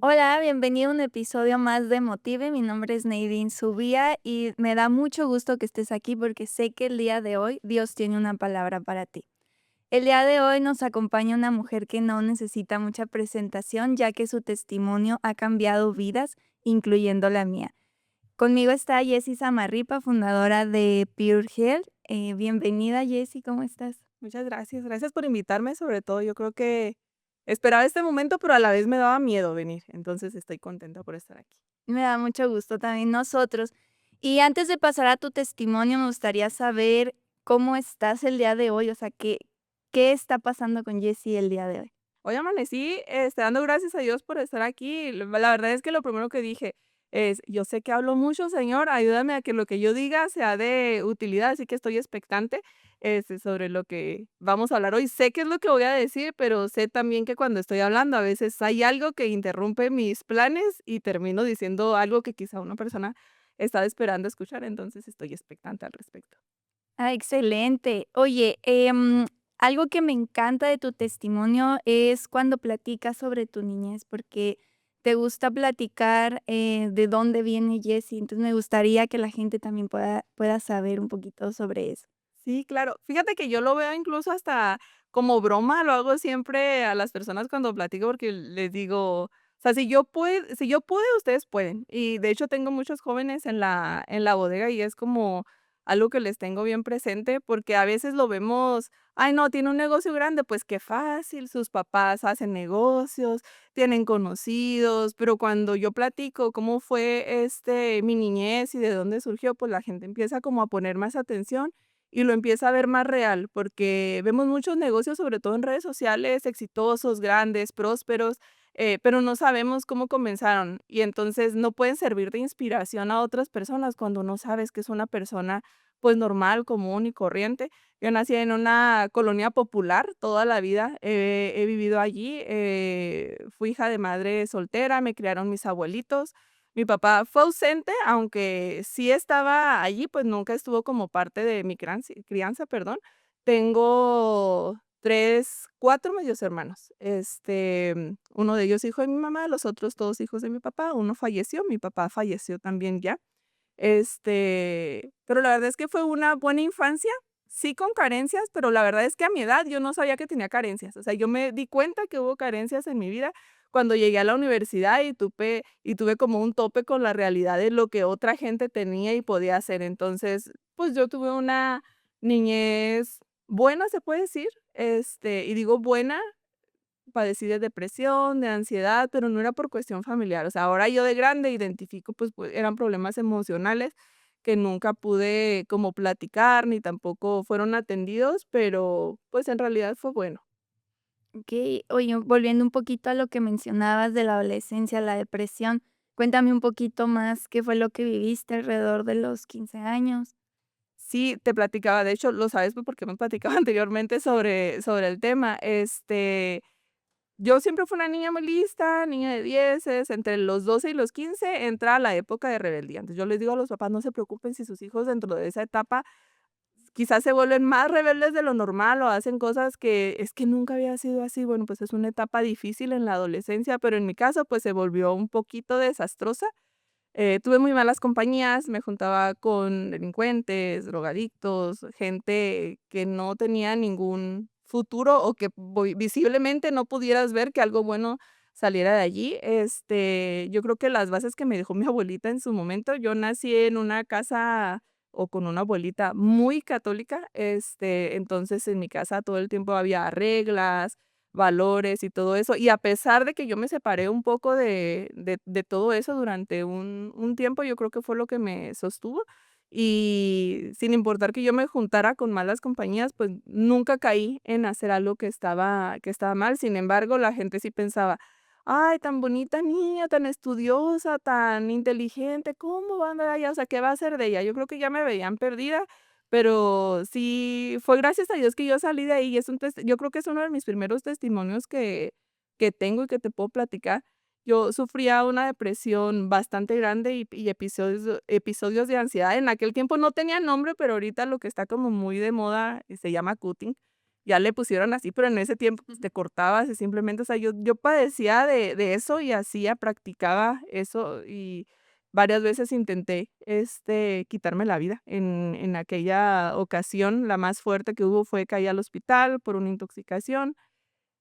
Hola, bienvenido a un episodio más de Motive. Mi nombre es Nadine Subía y me da mucho gusto que estés aquí porque sé que el día de hoy Dios tiene una palabra para ti. El día de hoy nos acompaña una mujer que no necesita mucha presentación, ya que su testimonio ha cambiado vidas, incluyendo la mía. Conmigo está Jessie Samarripa, fundadora de Pure Health. Bienvenida, Jessie, ¿cómo estás? Muchas gracias, gracias por invitarme, sobre todo yo creo que esperaba este momento, pero a la vez me daba miedo venir, entonces estoy contenta por estar aquí. Me da mucho gusto también nosotros. Y antes de pasar a tu testimonio, me gustaría saber cómo estás el día de hoy, o sea, ¿qué está pasando con Jessie el día de hoy? Hoy amanecí, dando gracias a Dios por estar aquí. La verdad es que lo primero que dije es: "Yo sé que hablo mucho, Señor, ayúdame a que lo que yo diga sea de utilidad", así que estoy expectante, sobre lo que vamos a hablar hoy. Sé qué es lo que voy a decir, pero sé también que cuando estoy hablando, a veces hay algo que interrumpe mis planes y termino diciendo algo que quizá una persona estaba esperando escuchar, entonces estoy expectante al respecto. Ah, excelente. Oye, algo que me encanta de tu testimonio es cuando platicas sobre tu niñez, porque te gusta platicar de dónde viene Jessie. Entonces me gustaría que la gente también pueda saber un poquito sobre eso. Sí, claro. Fíjate que yo lo veo incluso hasta como broma, lo hago siempre a las personas cuando platico, porque les digo, o sea, si yo pude, ustedes pueden. Y de hecho tengo muchos jóvenes en la bodega y es como algo que les tengo bien presente, porque a veces lo vemos, ay, no, tiene un negocio grande, pues qué fácil, sus papás hacen negocios, tienen conocidos, pero cuando yo platico cómo fue mi niñez y de dónde surgió, pues la gente empieza como a poner más atención y lo empieza a ver más real, porque vemos muchos negocios, sobre todo en redes sociales, exitosos, grandes, prósperos, pero no sabemos cómo comenzaron. Y entonces no pueden servir de inspiración a otras personas cuando no sabes que es una persona pues normal, común y corriente. Yo nací en una colonia popular toda la vida, he vivido allí, fui hija de madre soltera, me criaron mis abuelitos. Mi papá fue ausente, aunque sí estaba allí, pues nunca estuvo como parte de mi crianza, perdón. Tengo 3, 4 medios hermanos. Uno de ellos hijo de mi mamá, los otros todos hijos de mi papá. Uno falleció, mi papá falleció también ya. Pero la verdad es que fue una buena infancia, sí con carencias, pero la verdad es que a mi edad yo no sabía que tenía carencias. O sea, yo me di cuenta que hubo carencias en mi vida cuando llegué a la universidad y tuve como un tope con la realidad de lo que otra gente tenía y podía hacer. Entonces, pues yo tuve una niñez buena, se puede decir, y digo buena, padecí de depresión, de ansiedad, pero no era por cuestión familiar. O sea, ahora yo de grande identifico, pues, eran problemas emocionales que nunca pude como platicar, ni tampoco fueron atendidos, pero, pues, en realidad fue bueno. Okey. Oye, volviendo un poquito a lo que mencionabas de la adolescencia, la depresión, cuéntame un poquito más, ¿qué fue lo que viviste alrededor de los 15 años? Sí, te platicaba, de hecho, lo sabes, pues, porque hemos platicado anteriormente sobre el tema. Yo siempre fui una niña muy lista, niña de dieces, entre los 12 y los 15 entra la época de rebeldía. Entonces, yo les digo a los papás: "No se preocupen si sus hijos dentro de esa etapa quizás se vuelven más rebeldes de lo normal o hacen cosas que es que nunca había sido así". Bueno, pues es una etapa difícil en la adolescencia, pero en mi caso, pues se volvió un poquito desastrosa. Tuve muy malas compañías, me juntaba con delincuentes, drogadictos, gente que no tenía ningún futuro o que visiblemente no pudieras ver que algo bueno saliera de allí. Yo creo que las bases que me dejó mi abuelita en su momento, yo nací en una casa o con una abuelita muy católica, entonces en mi casa todo el tiempo había reglas, valores y todo eso. Y a pesar de que yo me separé un poco de todo eso durante un tiempo, yo creo que fue lo que me sostuvo. Y sin importar que yo me juntara con malas compañías, pues nunca caí en hacer algo que estaba mal. Sin embargo, la gente sí pensaba: "Ay, tan bonita niña, tan estudiosa, tan inteligente, ¿cómo va a andar allá? O sea, ¿qué va a hacer de ella?". Yo creo que ya me veían perdida, pero sí, fue gracias a Dios que yo salí de ahí, y es un yo creo que es uno de mis primeros testimonios que tengo y que te puedo platicar. Yo sufría una depresión bastante grande y episodios de ansiedad. En aquel tiempo no tenía nombre, pero ahorita lo que está como muy de moda, se llama cutting. ya le pusieron así, pero en ese tiempo pues, te cortabas y simplemente, o sea, yo padecía de eso y hacía, practicaba eso y varias veces intenté, quitarme la vida. En aquella ocasión, la más fuerte que hubo fue caí al hospital por una intoxicación.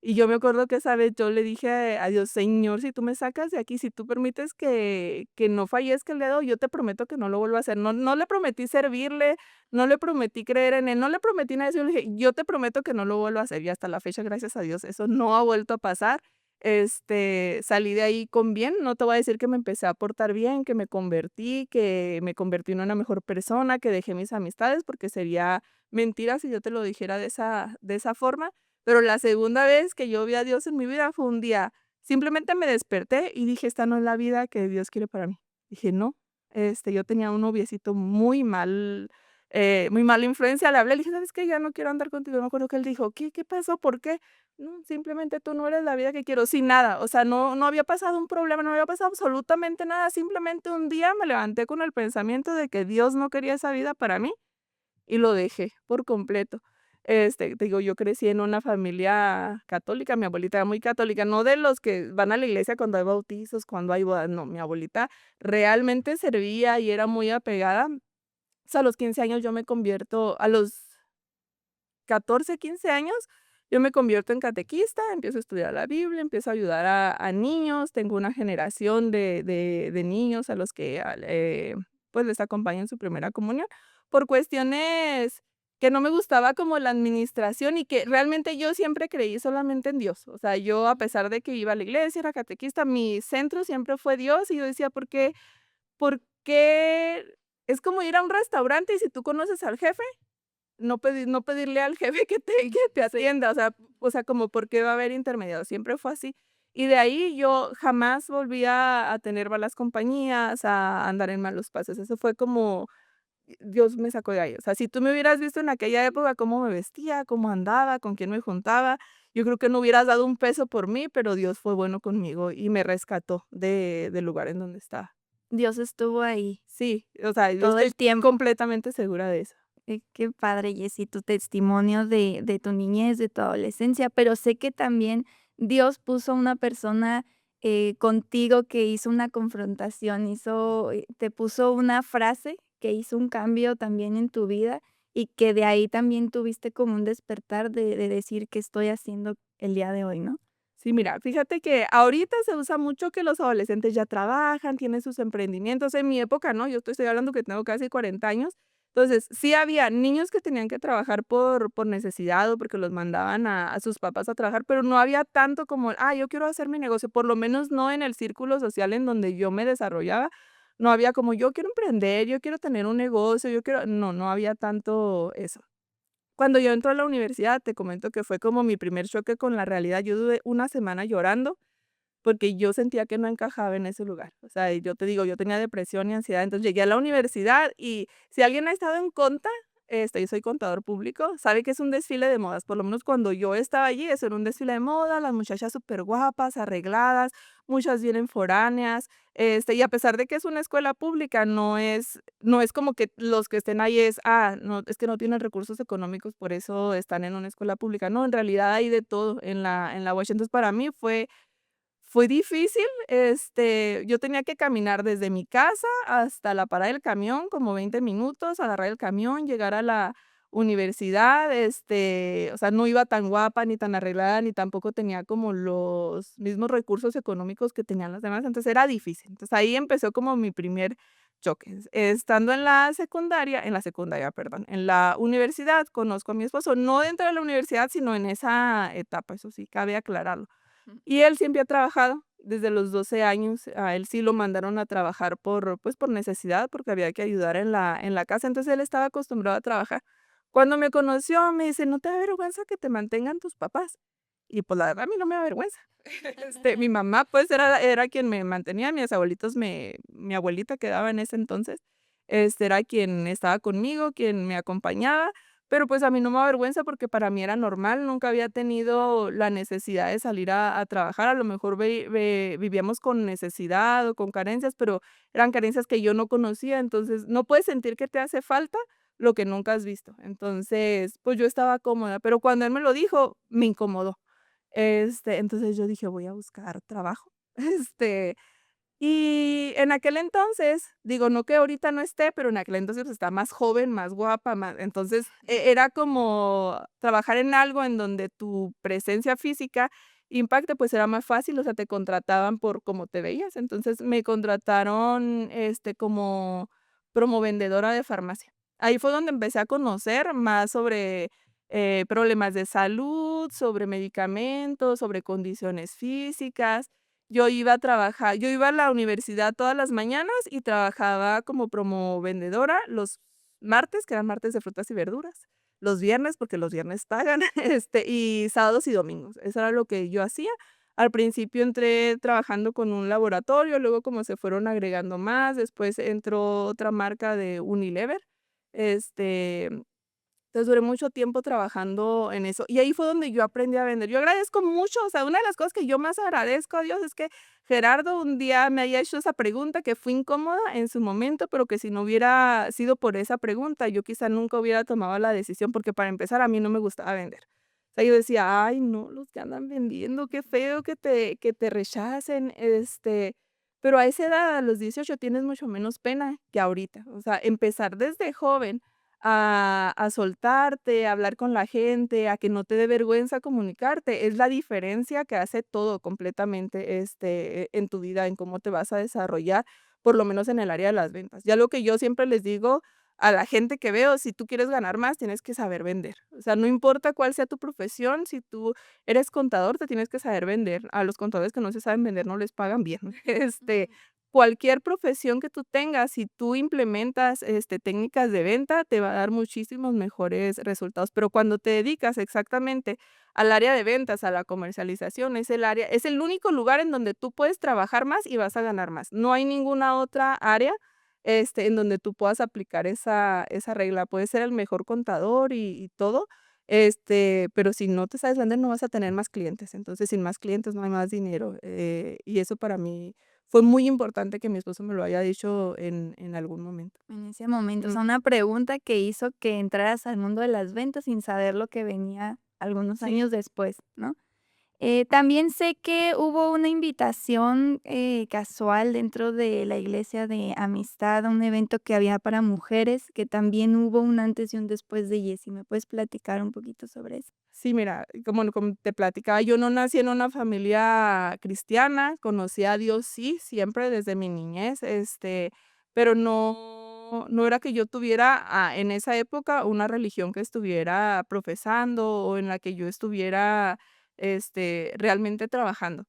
Y yo me acuerdo que esa vez yo le dije a Dios: "Señor, si tú me sacas de aquí, si tú permites que no fallezca el dedo, yo te prometo que no lo vuelvo a hacer". No le prometí servirle, no le prometí creer en él, no le prometí nada de eso, yo le dije: "Yo te prometo que no lo vuelvo a hacer", y hasta la fecha, gracias a Dios, eso no ha vuelto a pasar. Salí de ahí con bien, no te voy a decir que me empecé a portar bien, que me convertí en una mejor persona, que dejé mis amistades, porque sería mentira si yo te lo dijera de esa forma. Pero la segunda vez que yo vi a Dios en mi vida fue un día, simplemente me desperté y dije: "Esta no es la vida que Dios quiere para mí". Dije: "No". Yo tenía un noviecito muy mala influencia, le hablé, le dije: "¿Sabes qué? Ya no quiero andar contigo". Me acuerdo que él dijo: "¿Qué pasó? ¿Por qué?". "No, simplemente tú no eres la vida que quiero", sin nada, o sea, no había pasado un problema, no había pasado absolutamente nada, simplemente un día me levanté con el pensamiento de que Dios no quería esa vida para mí y lo dejé por completo. Te digo, yo crecí en una familia católica, mi abuelita era muy católica, no de los que van a la iglesia cuando hay bautizos, cuando hay bodas, no, mi abuelita realmente servía y era muy apegada. O sea, a los 15 años yo me convierto, a los 14 15 años, yo me convierto en catequista, empiezo a estudiar la Biblia, empiezo a ayudar a niños, tengo una generación de niños a los que, pues, les acompaño en su primera comunión, por cuestiones que no me gustaba como la administración y que realmente yo siempre creí solamente en Dios. O sea, yo a pesar de que iba a la iglesia, era catequista, mi centro siempre fue Dios y yo decía: "¿Por qué?". Es como ir a un restaurante y si tú conoces al jefe, no pedirle al jefe que te atienda, o sea, como, ¿por qué va a haber intermediarios? Siempre fue así. Y de ahí yo jamás volví a tener malas compañías, a andar en malos pasos. Eso fue como Dios me sacó de ahí. O sea, si tú me hubieras visto en aquella época cómo me vestía, cómo andaba, con quién me juntaba, yo creo que no hubieras dado un peso por mí, pero Dios fue bueno conmigo y me rescató del lugar en donde estaba. Dios estuvo ahí Sí, o sea, yo todo estoy el tiempo. completamente segura de eso. Qué padre, Jessy, tu testimonio de tu niñez, de tu adolescencia, pero sé que también Dios puso una persona, contigo que hizo una confrontación, te puso una frase que hizo un cambio también en tu vida, y que de ahí también tuviste como un despertar de decir: "¿Qué estoy haciendo el día de hoy?", ¿no? Sí, mira, fíjate que ahorita se usa mucho que los adolescentes ya trabajan, tienen sus emprendimientos. En mi época, ¿no? Yo te estoy hablando que tengo casi 40 años. Entonces, sí había niños que tenían que trabajar por necesidad o porque los mandaban a sus papás a trabajar, pero no había tanto como, yo quiero hacer mi negocio, por lo menos no en el círculo social en donde yo me desarrollaba. No había como, yo quiero emprender, yo quiero tener un negocio, no había tanto eso. Cuando yo entro a la universidad, te comento que fue como mi primer choque con la realidad. Yo duré una semana llorando porque yo sentía que no encajaba en ese lugar. O sea, y yo te digo, yo tenía depresión y ansiedad, entonces llegué a la universidad y si alguien ha estado en Conta, yo soy contador público, sabe que es un desfile de modas, por lo menos cuando yo estaba allí, eso era un desfile de moda, las muchachas súper guapas, arregladas, muchas vienen foráneas, y a pesar de que es una escuela pública, no es como que los que estén ahí no, es que no tienen recursos económicos, por eso están en una escuela pública. No, en realidad hay de todo en la UACH. Entonces, para mí fue difícil, yo tenía que caminar desde mi casa hasta la parada del camión, como 20 minutos, agarrar el camión, llegar a la universidad, o sea, no iba tan guapa, ni tan arreglada, ni tampoco tenía como los mismos recursos económicos que tenían las demás, entonces era difícil. Entonces, ahí empezó como mi primer choque. Estando en la secundaria, perdón, en la universidad, conozco a mi esposo, no dentro de la universidad, sino en esa etapa, eso sí, cabe aclararlo. Y él siempre ha trabajado desde los 12 años, a él sí lo mandaron a trabajar pues, por necesidad, porque había que ayudar en la casa, entonces él estaba acostumbrado a trabajar. Cuando me conoció, me dice: "¿No te da vergüenza que te mantengan tus papás?". Y, pues, la verdad, a mí no me da vergüenza. Mi mamá, pues, era quien me mantenía, mi abuelita que daba en ese entonces, era quien estaba conmigo, quien me acompañaba, pero, pues, a mí no me da vergüenza porque para mí era normal, nunca había tenido la necesidad de salir a trabajar, a lo mejor vivíamos con necesidad o con carencias, pero eran carencias que yo no conocía, entonces, no puedes sentir que te hace falta, lo que nunca has visto. Entonces, pues yo estaba cómoda, pero cuando él me lo dijo, me incomodó. Entonces yo dije: "Voy a buscar trabajo". Este, y en aquel entonces, digo, no que ahorita no esté, pero en aquel entonces, pues, estaba más joven, más guapa, más entonces, era como trabajar en algo en donde tu presencia física impacte, pues, era más fácil, o sea, te contrataban por cómo te veías. Entonces, me contrataron, como promovendedora de farmacia. Ahí fue donde empecé a conocer más sobre, problemas de salud, sobre medicamentos, sobre condiciones físicas. Yo iba a la universidad todas las mañanas y trabajaba como promovendedora los martes, que eran martes de frutas y verduras, los viernes, porque los viernes pagan, y sábados y domingos. Eso era lo que yo hacía. Al principio entré trabajando con un laboratorio, luego como se fueron agregando más, después entró otra marca de Unilever, este, entonces, duré mucho tiempo trabajando en eso, y ahí fue donde yo aprendí a vender. Yo agradezco mucho, o sea, una de las cosas que yo más agradezco a Dios es que Gerardo un día me haya hecho esa pregunta que fue incómoda en su momento, pero que si no hubiera sido por esa pregunta, yo quizá nunca hubiera tomado la decisión, porque para empezar, a mí no me gustaba vender. O sea, yo decía: "Ay, no, los que andan vendiendo, qué feo que te rechacen", pero a esa edad, a los 18 tienes mucho menos pena que ahorita. O sea, empezar desde joven a soltarte, a hablar con la gente, a que no te dé vergüenza comunicarte, es la diferencia que hace todo completamente, en tu vida, en cómo te vas a desarrollar, por lo menos en el área de las ventas. Ya lo que yo siempre les digo a la gente que veo, si tú quieres ganar más, tienes que saber vender. O sea, no importa cuál sea tu profesión, si tú eres contador, te tienes que saber vender. A los contadores que no se saben vender no les pagan bien. Cualquier profesión que tú tengas, si tú implementas, técnicas de venta, te va a dar muchísimos mejores resultados. Pero cuando te dedicas exactamente al área de ventas, a la comercialización, es el único lugar en donde tú puedes trabajar más y vas a ganar más. No hay ninguna otra área, en donde tú puedas aplicar esa regla. Puedes ser el mejor contador y todo, pero si no te sabes vender, no vas a tener más clientes. Entonces, sin más clientes no hay más dinero, y eso para mí fue muy importante que mi esposo me lo haya dicho en algún momento. En ese momento, o Mm, sea, una pregunta que hizo que entraras al mundo de las ventas sin saber lo que venía algunos sí. años después, ¿no? También sé que hubo una invitación, casual dentro de la iglesia de Amistad, a un evento que había para mujeres, que también hubo un antes y un después de Jessie, ¿me puedes platicar un poquito sobre eso? Sí, mira, como te platicaba, yo no nací en una familia cristiana, conocí a Dios, sí, siempre desde mi niñez, pero no era que yo tuviera, en esa época una religión que estuviera profesando o en la que yo estuviera, realmente trabajando.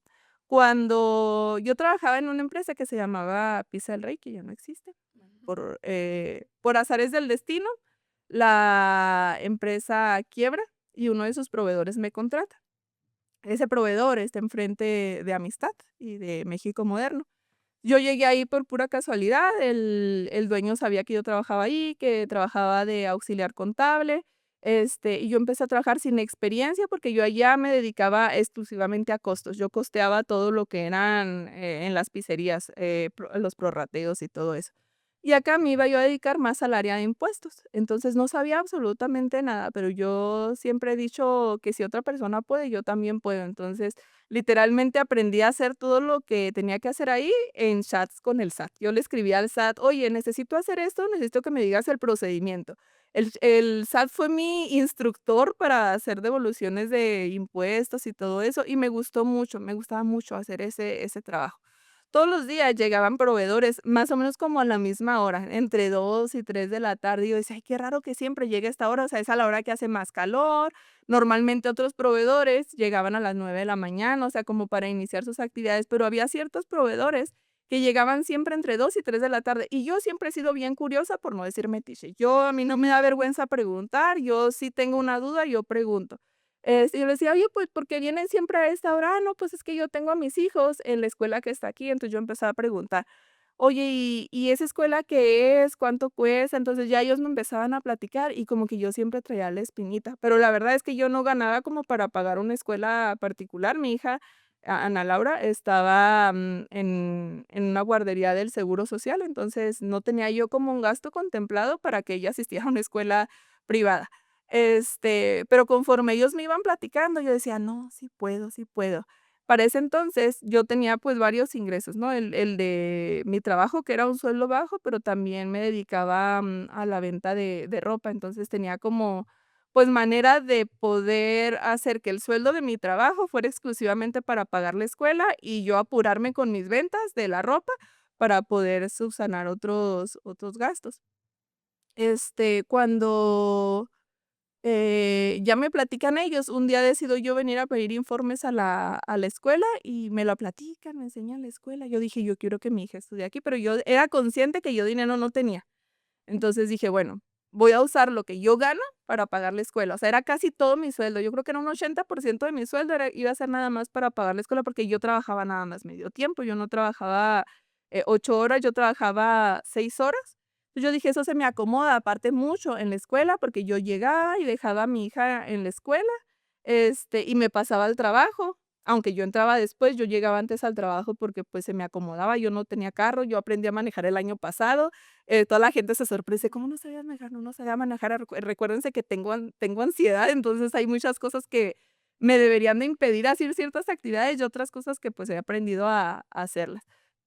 Cuando yo trabajaba en una empresa que se llamaba Pizza del Rey, que ya no existe, por azares del destino, la empresa quiebra y uno de sus proveedores me contrata. Ese proveedor está enfrente de Amistad y de México Moderno. Yo llegué ahí por pura casualidad, el dueño sabía que yo trabajaba ahí, que trabajaba de auxiliar contable, y yo empecé a trabajar sin experiencia, porque yo allá me dedicaba exclusivamente a costos. Yo costeaba todo lo que eran, en las pizzerías, los prorrateos y todo eso. Y acá me iba yo a dedicar más al área de impuestos. Entonces, no sabía absolutamente nada, pero yo siempre he dicho que si otra persona puede, yo también puedo. Entonces, literalmente aprendí a hacer todo lo que tenía que hacer ahí en chats con el SAT. Yo le escribía al SAT: "Oye, necesito hacer esto, necesito que me digas el procedimiento". El SAT fue mi instructor para hacer devoluciones de impuestos y todo eso, y me gustó mucho, me gustaba mucho hacer ese trabajo. Todos los días llegaban proveedores, más o menos como a la misma hora, entre 2 y 3 de la tarde, y yo decía: "Ay, qué raro que siempre llegue a esta hora", o sea, es a la hora que hace más calor. Normalmente otros proveedores llegaban a las 9 de la mañana, o sea, como para iniciar sus actividades, pero había ciertos proveedores que llegaban siempre entre 2 y 3 de la tarde, y yo siempre he sido bien curiosa, por no decir metiche. A mí no me da vergüenza preguntar, yo si tengo una duda, yo pregunto. Yo le decía: "Oye, pues, ¿por qué vienen siempre a esta hora?". "Ah, no, pues, es que yo tengo a mis hijos en la escuela que está aquí". Entonces, yo empezaba a preguntar: "Oye, ¿y esa escuela qué es? ¿Cuánto cuesta?". Entonces, ya ellos me empezaban a platicar y como que yo siempre traía la espinita, pero la verdad es que yo no ganaba como para pagar una escuela particular. Mi hija Ana Laura, estaba en una guardería del Seguro Social, entonces no tenía yo como un gasto contemplado para que ella asistiera a una escuela privada. Pero conforme ellos me iban platicando, yo decía, no, sí puedo, sí puedo. Para ese entonces yo tenía pues varios ingresos, ¿no? El de mi trabajo, que era un sueldo bajo, pero también me dedicaba a la venta de ropa, entonces tenía como pues manera de poder hacer que el sueldo de mi trabajo fuera exclusivamente para pagar la escuela y yo apurarme con mis ventas de la ropa para poder subsanar otros gastos. Cuando ya me platican ellos, un día decido yo venir a pedir informes a la escuela y me lo platican, me enseñan la escuela. Yo dije, yo quiero que mi hija estudie aquí, pero yo era consciente que yo dinero no tenía. Entonces dije, bueno, voy a usar lo que yo gano para pagar la escuela. O sea, era casi todo mi sueldo. Yo creo que era un 80% de mi sueldo iba a ser nada más para pagar la escuela porque yo trabajaba nada más medio tiempo. Yo no trabajaba 8 horas, yo trabajaba 6 horas. Entonces yo dije, eso se me acomoda aparte mucho en la escuela porque yo llegaba y dejaba a mi hija en la escuela, y me pasaba al trabajo. Aunque yo entraba después, yo llegaba antes al trabajo porque pues se me acomodaba, yo no tenía carro, yo aprendí a manejar el año pasado. Toda la gente se sorprende, ¿cómo no sabías manejar? No, no sabía manejar. Recuérdense que tengo ansiedad, entonces hay muchas cosas que me deberían de impedir hacer ciertas actividades y otras cosas que pues he aprendido a hacerlas.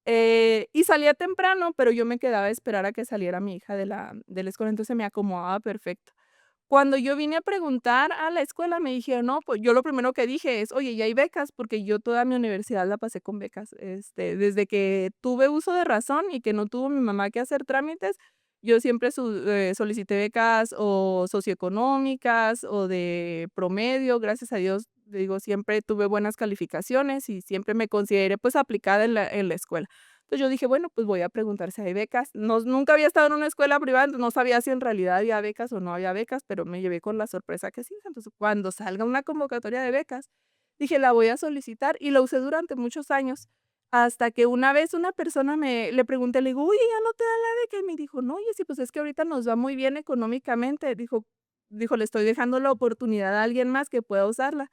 Y salía temprano, pero yo me quedaba a esperar a que saliera mi hija de la escuela, entonces me acomodaba perfecto. Cuando yo vine a preguntar a la escuela, me dijeron: "No", pues, yo lo primero que dije es: "Oye, ¿ya hay becas?", porque yo toda mi universidad la pasé con becas, desde que tuve uso de razón y que no tuvo mi mamá que hacer trámites, yo siempre solicité becas o socioeconómicas o de promedio, gracias a Dios, digo, siempre tuve buenas calificaciones y siempre me consideré, pues, aplicada en la escuela. Entonces yo dije, bueno, pues voy a preguntar si hay becas. No, nunca había estado en una escuela privada, entonces no sabía si en realidad había becas o no había becas, pero me llevé con la sorpresa que sí. Entonces, cuando salga una convocatoria de becas, dije, la voy a solicitar y la usé durante muchos años, hasta que una vez una persona le pregunté, le digo, oye, ¿ya no te dan la beca? Y me dijo, no, oye, sí, pues es que ahorita nos va muy bien económicamente. Dijo, le estoy dejando la oportunidad a alguien más que pueda usarla.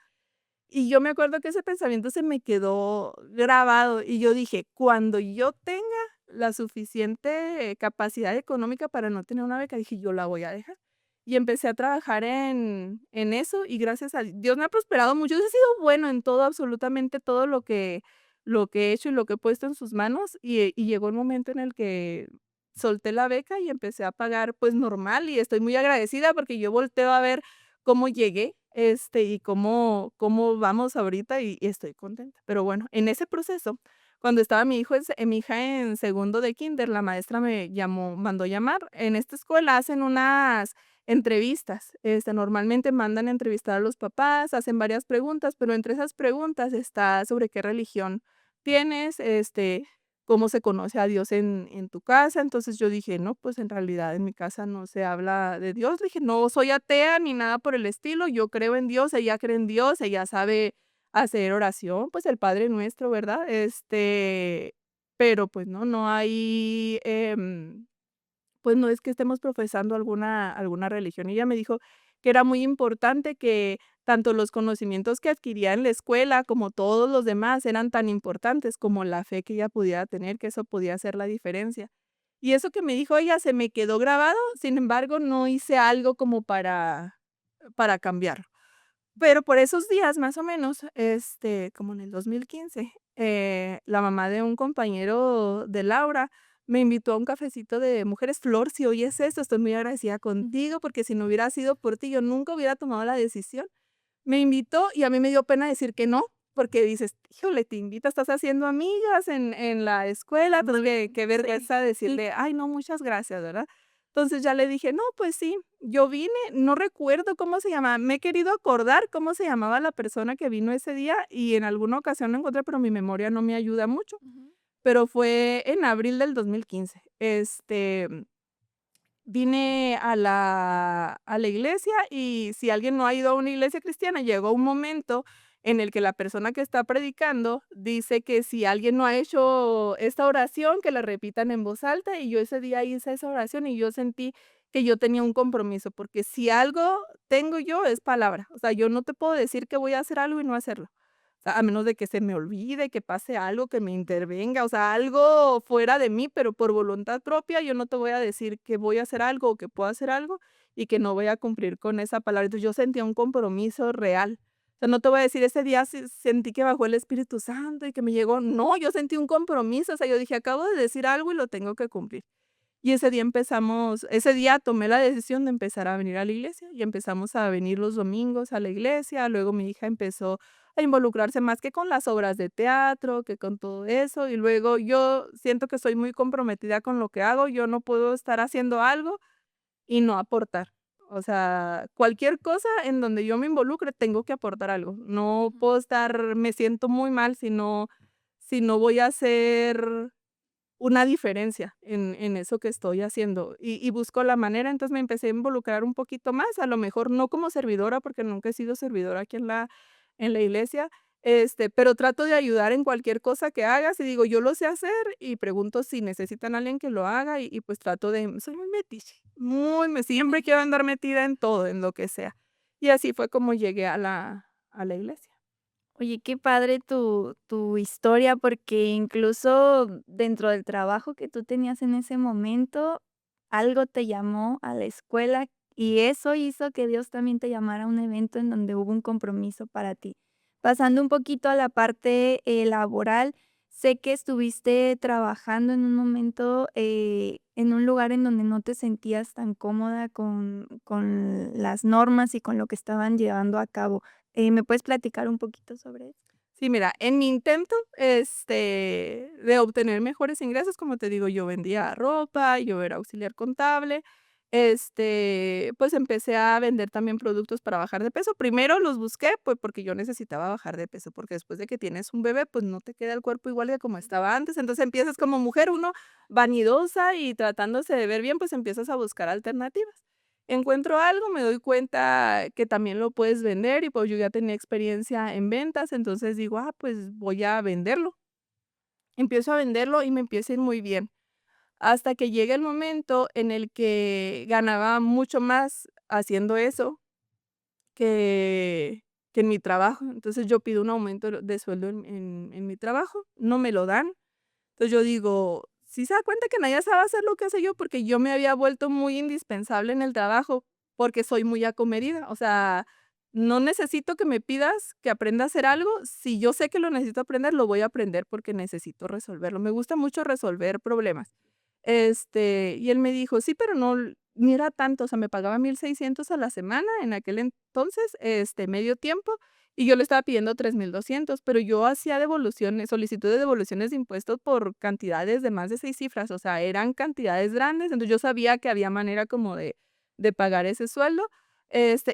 Y yo me acuerdo que ese pensamiento se me quedó grabado, y yo dije: "Cuando yo tenga la suficiente capacidad económica para no tener una beca", dije: "Yo la voy a dejar". Y empecé a trabajar en eso, y gracias a Dios me ha prosperado mucho. Dios ha sido bueno en todo, absolutamente todo lo que he hecho y lo que he puesto en sus manos, y llegó el momento en el que solté la beca y empecé a pagar, pues, normal, y estoy muy agradecida porque yo volteo a ver cómo llegué, y cómo vamos ahorita, y estoy contenta. Pero bueno, en ese proceso, cuando estaba mi hija en segundo de kinder, la maestra mandó llamar. En esta escuela hacen unas entrevistas, normalmente mandan a entrevistar a los papás, hacen varias preguntas, pero entre esas preguntas está sobre qué religión tienes, cómo se conoce a Dios en tu casa. Entonces yo dije: "No, pues en realidad en mi casa no se habla de Dios". Le dije: "No soy atea ni nada por el estilo, yo creo en Dios, ella cree en Dios, ella sabe hacer oración, pues el Padre Nuestro, ¿verdad?". Pero pues no hay, pues no es que estemos profesando alguna religión. Y ella me dijo que era muy importante que tanto los conocimientos que adquiría en la escuela, como todos los demás, eran tan importantes como la fe que ella pudiera tener, que eso podía hacer la diferencia. Y eso que me dijo ella se me quedó grabado, sin embargo, no hice algo como para cambiarlo. Pero por esos días, más o menos, como en el 2015, la mamá de un compañero de Laura me invitó a un cafecito de mujeres. Flor, si oyes esto, estoy muy agradecida contigo, porque si no hubiera sido por ti, yo nunca hubiera tomado la decisión. Me invitó y a mí me dio pena decir que no, porque dices: "Híjole, te invita, estás haciendo amigas en la escuela", pues, qué vergüenza decirle: "Ay, no, muchas gracias", ¿verdad? Entonces ya le dije: "No, pues sí, yo vine", no recuerdo cómo se llamaba, me he querido acordar cómo se llamaba la persona que vino ese día y en alguna ocasión lo encontré, pero mi memoria no me ayuda mucho, Ujú. pero fue en abril del 2015. Vine a la iglesia, y si alguien no ha ido a una iglesia cristiana, llegó un momento en el que la persona que está predicando dice que si alguien no ha hecho esta oración, que la repitan en voz alta, y yo ese día hice esa oración y yo sentí que yo tenía un compromiso, porque si algo tengo yo es palabra. O sea, yo no te puedo decir que voy a hacer algo y no hacerlo. O sea, a menos de que se me olvide, que pase algo, que me intervenga, o sea, algo fuera de mí, pero por voluntad propia, yo no te voy a decir que voy a hacer algo o que puedo hacer algo y que no voy a cumplir con esa palabra. Entonces, yo sentía un compromiso real. O sea, no te voy a decir, ese día sentí que bajó el Espíritu Santo y que me llegó. No, yo sentí un compromiso. O sea, yo dije, acabo de decir algo y lo tengo que cumplir. Y ese día tomé la decisión de empezar a venir a la iglesia y empezamos a venir los domingos a la iglesia. Luego mi hija empezó a involucrarse más que con las obras de teatro, que con todo eso. Y luego yo siento que soy muy comprometida con lo que hago. Yo no puedo estar haciendo algo y no aportar. O sea, cualquier cosa en donde yo me involucre, tengo que aportar algo. No puedo estar, me siento muy mal si no voy a hacer una diferencia en eso que estoy haciendo, y busco la manera. Entonces me empecé a involucrar un poquito más, a lo mejor no como servidora, porque nunca he sido servidora aquí en la iglesia, pero trato de ayudar en cualquier cosa que hagas, y digo, yo lo sé hacer, y pregunto si necesitan a alguien que lo haga, y pues trato de soy muy metiche, siempre quiero andar metida en todo, en lo que sea. Y así fue como llegué a la iglesia. Oye, qué padre tu historia, porque incluso dentro del trabajo que tú tenías en ese momento, algo te llamó a la escuela y eso hizo que Dios también te llamara a un evento en donde hubo un compromiso para ti. Pasando un poquito a la parte, laboral, sé que estuviste trabajando en un momento, en un lugar en donde no te sentías tan cómoda con las normas y con lo que estaban llevando a cabo. ¿Me puedes platicar un poquito sobre eso? Sí, mira, en mi intento, de obtener mejores ingresos, como te digo, yo vendía ropa, yo era auxiliar contable, pues empecé a vender también productos para bajar de peso. Primero los busqué, pues, porque yo necesitaba bajar de peso, porque después de que tienes un bebé, pues, no te queda el cuerpo igual que como estaba antes. Entonces, empiezas como mujer, uno vanidosa y tratándose de ver bien, pues, empiezas a buscar alternativas. Encuentro algo, me doy cuenta que también lo puedes vender y, pues, yo ya tenía experiencia en ventas, entonces digo: "Ah, pues voy a venderlo". Empiezo a venderlo y me empieza a ir muy bien, hasta que llega el momento en el que ganaba mucho más haciendo eso que en mi trabajo. Entonces, yo pido un aumento de sueldo en mi trabajo, no me lo dan. Entonces, yo digo, ¿sí se da cuenta que nadie sabe hacer lo que sé yo? Porque yo me había vuelto muy indispensable en el trabajo, porque soy muy acomedida. O sea, no necesito que me pidas que aprenda a hacer algo. Si yo sé que lo necesito aprender, lo voy a aprender porque necesito resolverlo. Me gusta mucho resolver problemas. Y él me dijo: "Sí, pero no, ni era tanto", o sea, me pagaba 1,600 a la semana en aquel entonces, medio tiempo, y yo le estaba pidiendo 3,200, pero yo hacía devoluciones, solicitudes de devoluciones de impuestos por cantidades de más de 6 cifras, o sea, eran cantidades grandes, entonces yo sabía que había manera como de pagar ese sueldo,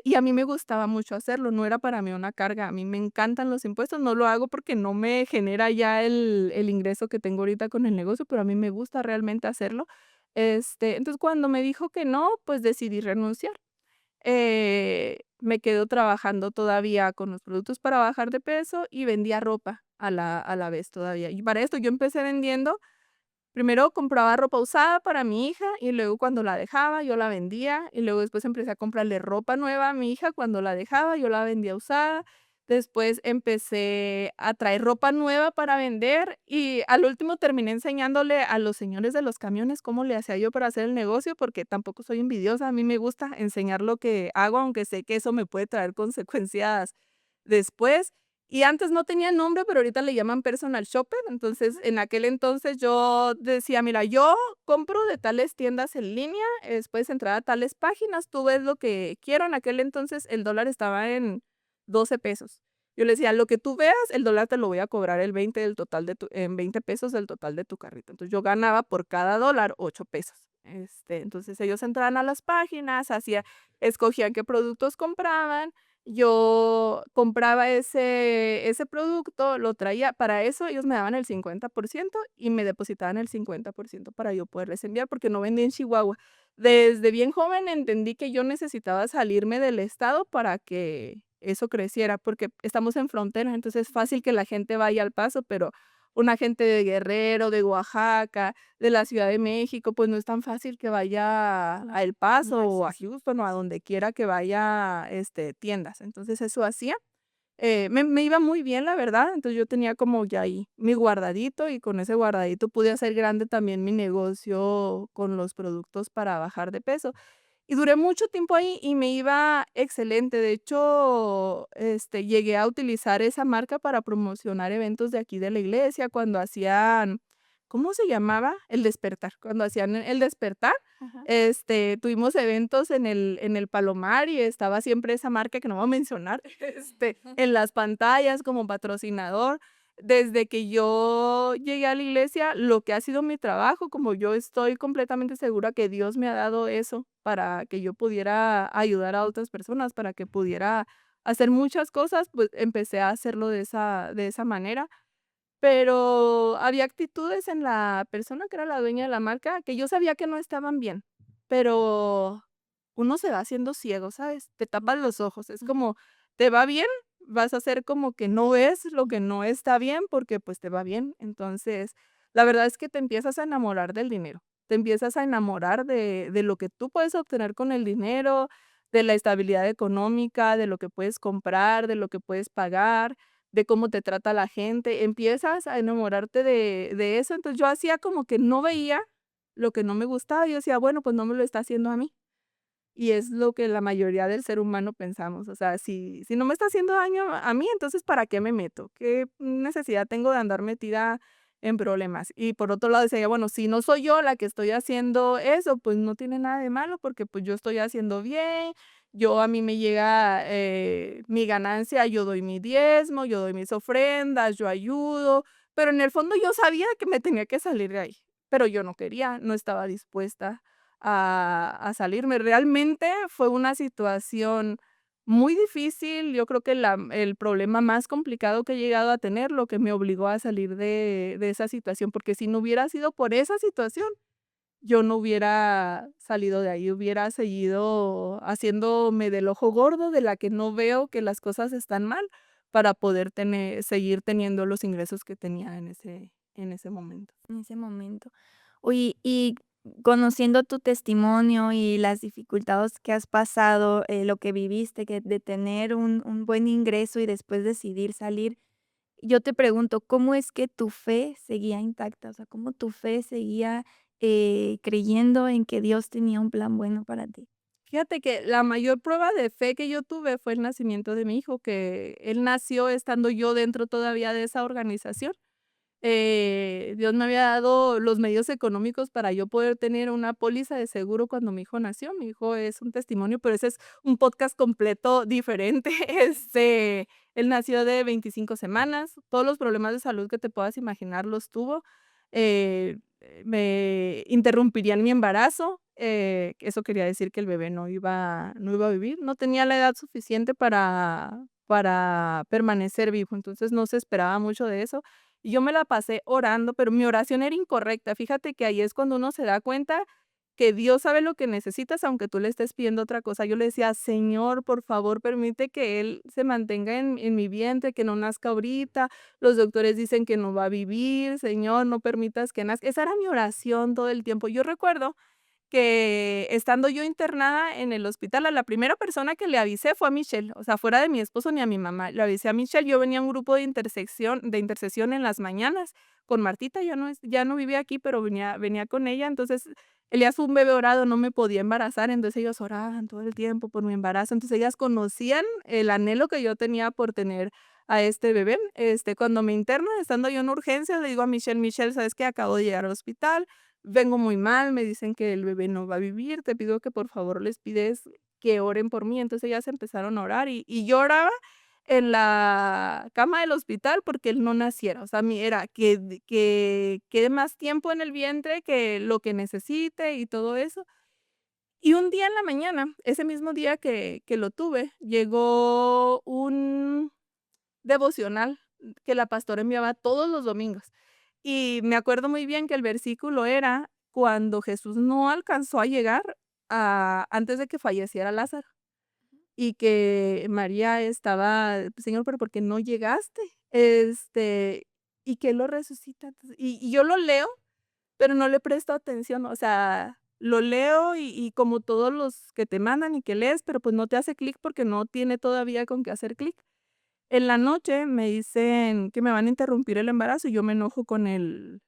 y a mí me gustaba mucho hacerlo, no era para mí una carga, a mí me encantan los impuestos, no lo hago porque no me genera ya el ingreso que tengo ahorita con el negocio, pero a mí me gusta realmente hacerlo. Entonces, cuando me dijo que no, pues decidí renunciar. Me quedo trabajando todavía con los productos para bajar de peso y vendía ropa a la vez todavía. Y para esto yo empecé vendiendo. Primero compraba ropa usada para mi hija y luego cuando la dejaba yo la vendía y luego después empecé a comprarle ropa nueva a mi hija cuando la dejaba, yo la vendía usada. Después empecé a traer ropa nueva para vender y al último terminé enseñándole a los señores de los camiones cómo le hacía yo para hacer el negocio, porque tampoco soy envidiosa, a mí me gusta enseñar lo que hago, aunque sé que eso me puede traer consecuencias después. Y antes no tenía nombre, pero ahorita le llaman personal shopper. Entonces, en aquel entonces yo decía: "Mira, yo compro de tales tiendas en línea, puedes entrar a tales páginas, tú ves lo que quiero". En aquel entonces el dólar estaba en 12 pesos. Yo le decía: "Lo que tú veas, el dólar te lo voy a cobrar el 20 del total en 20 pesos del total de tu carrito". Entonces, yo ganaba por cada dólar 8 pesos. Entonces ellos entraban a las páginas, escogían qué productos compraban, yo compraba ese producto, lo traía para eso ellos me daban el 50% y me depositaban el 50% para yo poderles enviar, porque no vendía en Chihuahua. Desde bien joven entendí que yo necesitaba salirme del estado para que eso creciera, porque estamos en frontera, entonces es fácil que la gente vaya al Paso, pero una gente de Guerrero, de Oaxaca, de la Ciudad de México, pues, no es tan fácil que vaya Claro, a El no Paso, o a existe. Houston, o a donde quiera que vaya, tiendas. Entonces, eso hacía. Me iba muy bien, la verdad, entonces yo tenía como ya ahí mi guardadito y con ese guardadito pude hacer grande también mi negocio con los productos para bajar de peso. Y duré mucho tiempo ahí y me iba excelente. De hecho, llegué a utilizar esa marca para promocionar eventos de aquí de la iglesia, cuando hacían, ¿cómo se llamaba? El Despertar. Cuando hacían el Despertar, Ajá. tuvimos eventos en el Palomar y estaba siempre esa marca que no voy a mencionar, en las pantallas como patrocinador. Desde que yo llegué a la iglesia, lo que ha sido mi trabajo, como yo estoy completamente segura que Dios me ha dado eso para que yo pudiera ayudar a otras personas, para que pudiera hacer muchas cosas, pues empecé a hacerlo de esa manera. Pero había actitudes en la persona que era la dueña de la marca que yo sabía que no estaban bien, pero uno se va haciendo ciego, ¿sabes? Te tapas los ojos, es como, te va bien, vas a hacer como que no ves lo que no está bien porque, pues, te va bien. Entonces, la verdad es que te empiezas a enamorar del dinero, te empiezas a enamorar de lo que tú puedes obtener con el dinero, de la estabilidad económica, de lo que puedes comprar, de lo que puedes pagar, de cómo te trata la gente, empiezas a enamorarte de eso. Entonces, yo hacía como que no veía lo que no me gustaba, yo decía: "Bueno, pues no me lo está haciendo a mí". Y es lo que la mayoría del ser humano pensamos, o sea, si no me está haciendo daño a mí, entonces, ¿para qué me meto? ¿Qué necesidad tengo de andar metida en problemas? Y por otro lado decía: "Bueno, si no soy yo la que estoy haciendo eso, pues no tiene nada de malo, porque, pues, yo estoy haciendo bien, a mí me llega, mi ganancia, yo doy mi diezmo, yo doy mis ofrendas, yo ayudo", pero en el fondo yo sabía que me tenía que salir de ahí, pero yo no quería, no estaba dispuesta a salirme. Realmente fue una situación muy difícil, yo creo que el problema más complicado que he llegado a tener, lo que me obligó a salir de esa situación, porque si no hubiera sido por esa situación, yo no hubiera salido de ahí, hubiera seguido haciéndome del ojo gordo, de la que no veo que las cosas están mal, para poder seguir teniendo los ingresos que tenía en ese momento. En ese momento. Oye, y conociendo tu testimonio y las dificultades que has pasado, lo que viviste, que de tener un buen ingreso y después decidir salir, yo te pregunto, ¿cómo es que tu fe seguía intacta? O sea, ¿cómo tu fe seguía, creyendo en que Dios tenía un plan bueno para ti? Fíjate que la mayor prueba de fe que yo tuve fue el nacimiento de mi hijo, que él nació estando yo dentro todavía de esa organización. Dios me había dado los medios económicos para yo poder tener una póliza de seguro cuando mi hijo nació. Mi hijo es un testimonio, pero ese es un podcast completo diferente. Él nació de 25 semanas, todos los problemas de salud que te puedas imaginar los tuvo. Me interrumpirían mi embarazo, eso quería decir que el bebé no iba a vivir, no tenía la edad suficiente para permanecer vivo, entonces no se esperaba mucho de eso. Y yo me la pasé orando, pero mi oración era incorrecta. Fíjate que ahí es cuando uno se da cuenta que Dios sabe lo que necesitas, aunque tú le estés pidiendo otra cosa. Yo le decía: "Señor, por favor, permite que él se mantenga en mi vientre, que no nazca ahorita. Los doctores dicen que no va a vivir. Señor, no permitas que nazca". Esa era mi oración todo el tiempo. Yo recuerdo que estando yo internada en el hospital, a la primera persona que le avisé fue a Michelle, o sea, fuera de mi esposo ni a mi mamá. Le avisé a Michelle, yo venía a un grupo de intercesión en las mañanas con Martita, ya no vivía aquí, pero venía con ella. Entonces, Elías fue un bebé orado, no me podía embarazar, entonces ellos oraban todo el tiempo por mi embarazo. Entonces, ellas conocían el anhelo que yo tenía por tener a este bebé. Cuando me internan, estando yo en urgencias, le digo a Michelle: "Michelle, ¿sabes qué? Acabo de llegar al hospital, vengo muy mal, me dicen que el bebé no va a vivir, te pido que por favor les pides que oren por mí". Entonces ellas empezaron a orar y yo oraba en la cama del hospital porque él no naciera. O sea, mi era que quede más tiempo en el vientre, que lo que necesite y todo eso. Y un día en la mañana, ese mismo día que lo tuve, llegó un devocional que la pastora enviaba todos los domingos. Y me acuerdo muy bien que el versículo era cuando Jesús no alcanzó a llegar antes de que falleciera Lázaro, y que María estaba: "Señor, pero ¿por qué no llegaste?". Y que Él lo resucita. Entonces, y yo lo leo, pero no le presto atención, o sea, lo leo y como todos los que te mandan y que lees, pero pues no te hace clic porque no tiene todavía con qué hacer clic. En la noche me dicen que me van a interrumpir el embarazo y yo me enojo con el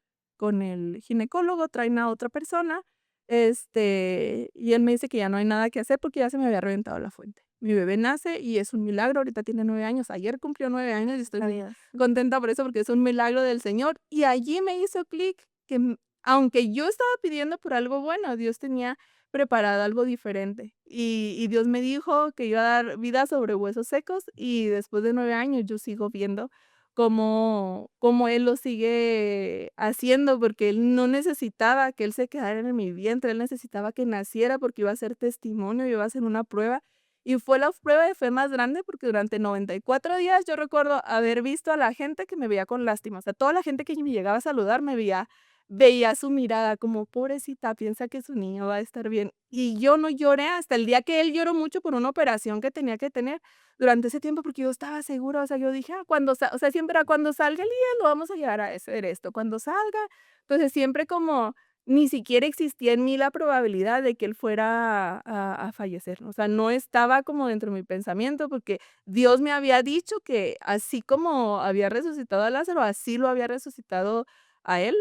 ginecólogo, traen a otra persona, y él me dice que ya no hay nada que hacer porque ya se me había reventado la fuente. Mi bebé nace y es un milagro, ahorita tiene 9 años, ayer cumplió 9 años y estoy muy Adiós. contenta por eso porque es un milagro del Señor. Y allí me hizo clic que, aunque yo estaba pidiendo por algo bueno, Dios tenía preparado algo diferente. Y Dios me dijo que iba a dar vida sobre huesos secos y después de 9 años yo sigo viendo cómo Él lo sigue haciendo, porque Él no necesitaba que Él se quedara en mi vientre, Él necesitaba que naciera porque iba a ser testimonio, iba a ser una prueba. Y fue la prueba de fe más grande porque durante 94 días yo recuerdo haber visto a la gente que me veía con lástima, o sea, toda la gente que me llegaba a saludar me veía su mirada como: "Pobrecita, piensa que su niño va a estar bien". Y yo no lloré hasta el día que él lloró mucho por una operación que tenía que tener durante ese tiempo, porque yo estaba segura, o sea, yo dije: cuando sa", o sea, siempre era: "Cuando salga el día lo vamos a llevar a hacer esto, cuando salga". Entonces, siempre como ni siquiera existía en mí la probabilidad de que él fuera a fallecer, ¿no? O sea, no estaba como dentro de mi pensamiento, porque Dios me había dicho que así como había resucitado a Lázaro, así lo había resucitado a él.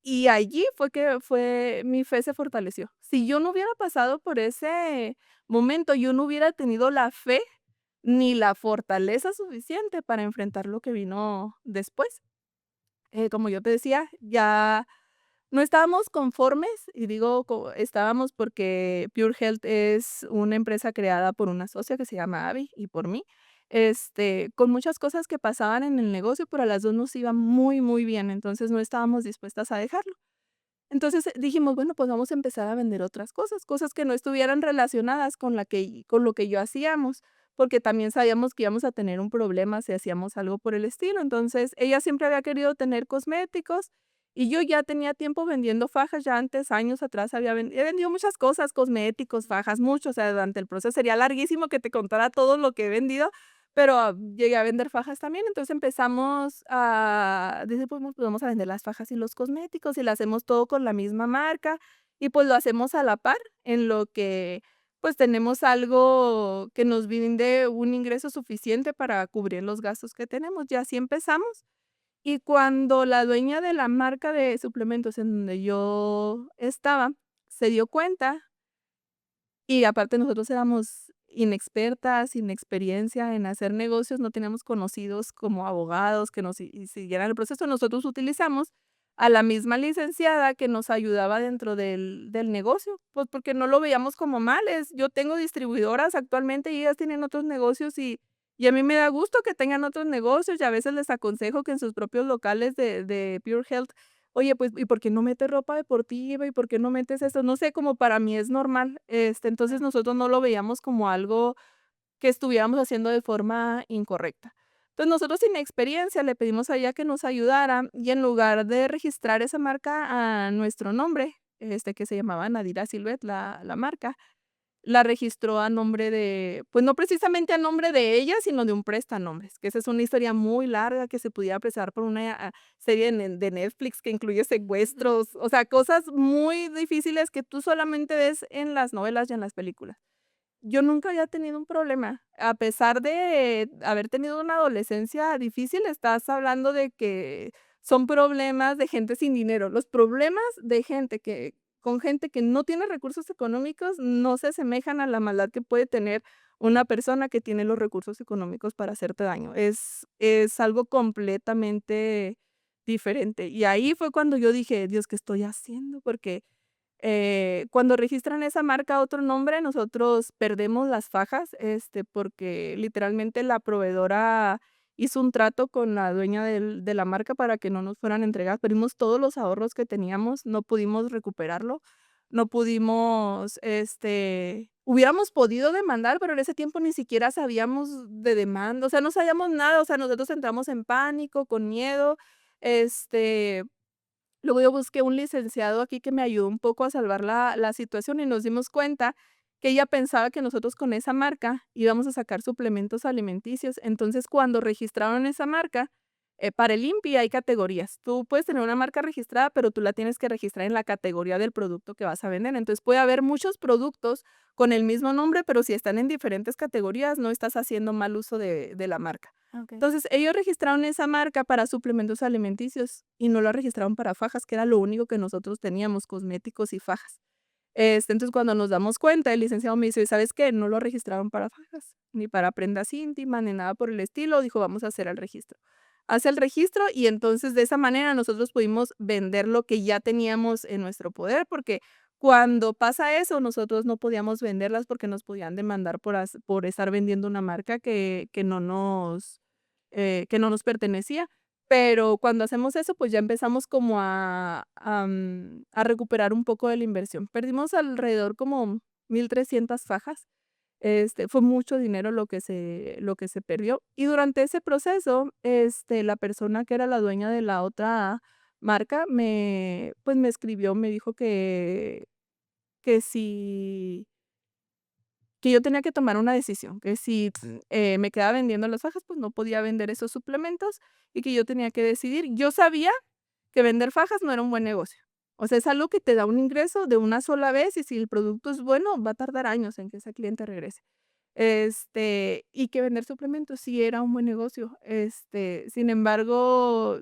Y allí fue mi fe se fortaleció. Si yo no hubiera pasado por ese momento, yo no hubiera tenido la fe ni la fortaleza suficiente para enfrentar lo que vino después. Como yo te decía, ya no estábamos conformes, y digo estábamos porque Pure Health es una empresa creada por una socia que se llama Abby y por mí, con muchas cosas que pasaban en el negocio, pero a las 2 nos iba muy, muy bien, entonces no estábamos dispuestas a dejarlo. Entonces, dijimos: "Bueno, pues vamos a empezar a vender otras cosas, cosas que no estuvieran relacionadas con lo que yo hacíamos", porque también sabíamos que íbamos a tener un problema si hacíamos algo por el estilo. Entonces, ella siempre había querido tener cosméticos, y yo ya tenía tiempo vendiendo fajas, ya antes, años atrás, he vendido muchas cosas, cosméticos, fajas, mucho, o sea, durante el proceso sería larguísimo que te contara todo lo que he vendido, pero llegué a vender fajas también, entonces empezamos a decir: "Pues vamos a vender las fajas y los cosméticos, y lo hacemos todo con la misma marca, y pues lo hacemos a la par, en lo que, pues, tenemos algo que nos brinde un ingreso suficiente para cubrir los gastos que tenemos". Y así empezamos. Y cuando la dueña de la marca de suplementos en donde yo estaba, se dio cuenta y aparte nosotros éramos inexpertas, sin experiencia en hacer negocios, no teníamos conocidos como abogados que nos siguieran el proceso. Nosotros utilizamos a la misma licenciada que nos ayudaba dentro del negocio, pues, porque no lo veíamos como mal, yo tengo distribuidoras actualmente y ellas tienen otros negocios y a mí me da gusto que tengan otros negocios y a veces les aconsejo que en sus propios locales de Pure Health. Oye, pues, ¿y por qué no metes ropa deportiva? ¿Y por qué no metes esto? No sé, como para mí es normal, entonces nosotros no lo veíamos como algo que estuviéramos haciendo de forma incorrecta. Entonces, nosotros sin experiencia le pedimos a ella que nos ayudara y en lugar de registrar esa marca a nuestro nombre, que se llamaba Nadira Silvet, la marca, la registró a nombre de, pues, no precisamente a nombre de ella, sino de un prestanombres, que esa es una historia muy larga que se pudiera prestar por una, serie de Netflix que incluye secuestros, o sea, cosas muy difíciles que tú solamente ves en las novelas y en las películas. Yo nunca había tenido un problema, a pesar de haber tenido una adolescencia difícil, estás hablando de que son problemas de gente sin dinero. Los problemas de gente que con gente que no tiene recursos económicos no se asemejan a la maldad que puede tener una persona que tiene los recursos económicos para hacerte daño. Es algo completamente diferente. Y ahí fue cuando yo dije: "Dios, ¿qué estoy haciendo?". Porque cuando registran esa marca a otro nombre, nosotros perdemos las fajas, porque literalmente la proveedora hizo un trato con la dueña de la marca para que no nos fueran entregadas. Perdimos todos los ahorros que teníamos, no pudimos recuperarlo, no pudimos, hubiéramos podido demandar, pero en ese tiempo ni siquiera sabíamos de demanda, o sea, no sabíamos nada, o sea, nosotros entramos en pánico, con miedo, este luego yo busqué un licenciado aquí que me ayudó un poco a salvar la situación y nos dimos cuenta que ella pensaba que nosotros con esa marca íbamos a sacar suplementos alimenticios. Entonces, cuando registraron esa marca, para el INPI hay categorías. Tú puedes tener una marca registrada, pero tú la tienes que registrar en la categoría del producto que vas a vender. Entonces, puede haber muchos productos con el mismo nombre, pero si están en diferentes categorías, no estás haciendo mal uso de la marca. Okey. Entonces, ellos registraron esa marca para suplementos alimenticios y no la registraron para fajas, que era lo único que nosotros teníamos, cosméticos y fajas. Entonces, cuando nos damos cuenta, el licenciado me dice: "¿Sabes qué? No lo registraron para fajas, ni para prendas íntimas, ni nada por el estilo". Dijo: "Vamos a hacer el registro". Hace el registro y entonces de esa manera nosotros pudimos vender lo que ya teníamos en nuestro poder, porque cuando pasa eso, nosotros no podíamos venderlas porque nos podían demandar por estar vendiendo una marca que no nos pertenecía. Pero cuando hacemos eso, pues ya empezamos como a recuperar un poco de la inversión. Perdimos alrededor como 1,300 fajas. Fue mucho dinero lo que se perdió. Y durante ese proceso, la persona que era la dueña de la otra marca pues, me escribió, me dijo que si que yo tenía que tomar una decisión, que si, me quedaba vendiendo las fajas, pues, no podía vender esos suplementos y que yo tenía que decidir. Yo sabía que vender fajas no era un buen negocio. O sea, es algo que te da un ingreso de una sola vez, y si el producto es bueno, va a tardar años en que ese cliente regrese. Y que vender suplementos sí era un buen negocio. Sin embargo,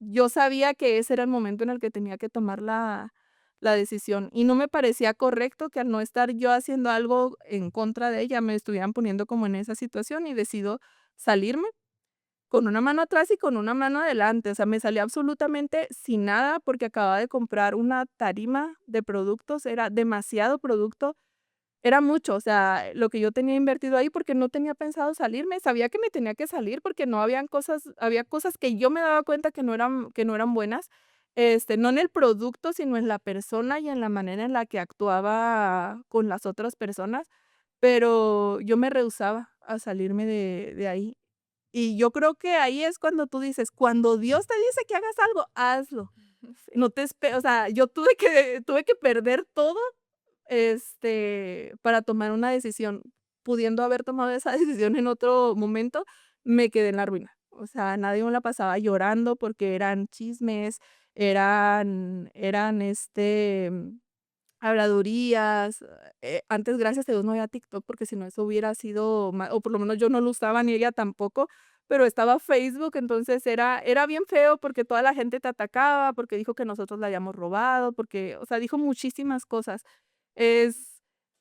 yo sabía que ese era el momento en el que tenía que tomar la decisión, y no me parecía correcto que al no estar yo haciendo algo en contra de ella, me estuvieran poniendo como en esa situación, y decido salirme con una mano atrás y con una mano adelante. O sea, me salí absolutamente sin nada, porque acababa de comprar una tarima de productos, era demasiado producto, era mucho, o sea, lo que yo tenía invertido ahí, porque no tenía pensado salirme, sabía que me tenía que salir, porque no habían cosas había cosas que yo me daba cuenta que no eran buenas, no en el producto, sino en la persona y en la manera en la que actuaba con las otras personas, pero yo me rehusaba a salirme de ahí. Y yo creo que ahí es cuando tú dices, cuando Dios te dice que hagas algo, hazlo. Sí. No te espe O sea, yo tuve que perder todo, para tomar una decisión. Pudiendo haber tomado esa decisión en otro momento, me quedé en la ruina. O sea, nadie me la pasaba llorando porque eran chismes, eran habladurías. Antes, gracias a Dios, no había TikTok, porque si no, eso hubiera sido o por lo menos yo no lo usaba, ni ella tampoco, pero estaba Facebook, entonces era bien feo, porque toda la gente te atacaba, porque dijo que nosotros la habíamos robado, porque, o sea, dijo muchísimas cosas. Es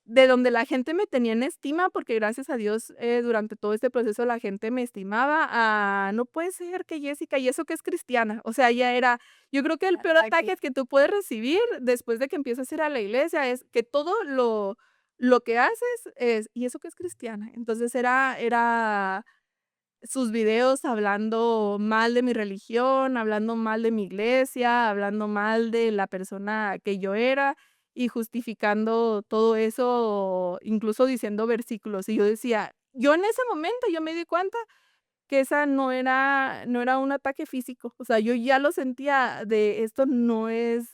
de donde la gente me tenía en estima, porque gracias a Dios, durante todo este proceso la gente me estimaba, no puede ser que Jessica, y eso que es cristiana, o sea, ya era yo creo que el peor Ataque. ataque que tú puedes recibir después de que empiezas a ir a la iglesia es que todo lo que haces es: "¿Y eso que es cristiana?". Entonces era sus videos hablando mal de mi religión, hablando mal de mi iglesia, hablando mal de la persona que yo era y justificando todo eso, incluso diciendo versículos. Y yo decía yo en ese momento yo me di cuenta que esa no era un ataque físico, o sea, yo ya lo sentía de esto no es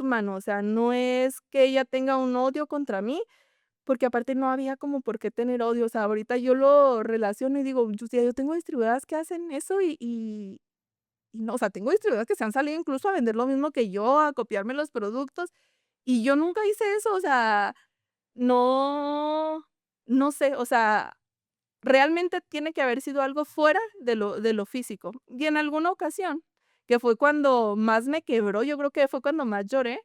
humano, o sea, no es que ella tenga un odio contra mí, porque aparte no había como por qué tener odio. O sea, ahorita yo lo relaciono y digo, yo tengo distribuidoras que hacen eso y no, o sea, tengo distribuidoras que se han salido incluso a vender lo mismo que yo, a copiarme los productos, y yo nunca hice eso. O sea, no no sé, o sea, realmente tiene que haber sido algo fuera de lo físico. Y en alguna ocasión, que fue cuando más me quebró, yo creo que fue cuando más lloré,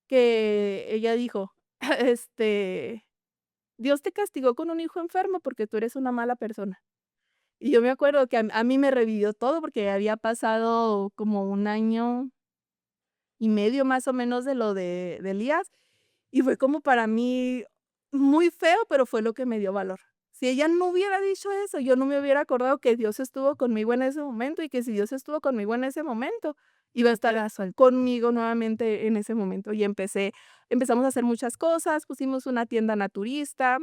que ella dijo, este: "Dios te castigó con un hijo enfermo porque tú eres una mala persona". Y yo me acuerdo que a mí me revivió todo, porque había pasado como 1 año y medio más o menos de lo de Elías, y fue como para mí muy feo, pero fue lo que me dio valor. Si ella no hubiera dicho eso, yo no me hubiera acordado que Dios estuvo conmigo en ese momento, y que si Dios estuvo conmigo en ese momento, iba a No te estar la suelto. conmigo nuevamente en ese momento. Y empezamos a hacer muchas cosas, pusimos una tienda naturista,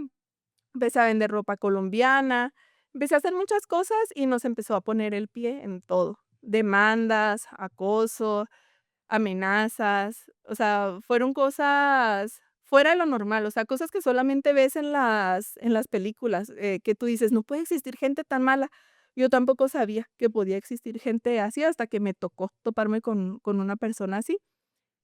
empecé a vender ropa colombiana, empecé a hacer muchas cosas y nos empezó a poner el pie en todo. Demandas, acoso, amenazas, o sea, fueron cosas fuera de lo normal, o sea, cosas que solamente ves en las películas, que tú dices: "No puede existir gente tan mala". Yo tampoco sabía que podía existir gente así hasta que me tocó toparme con una persona así.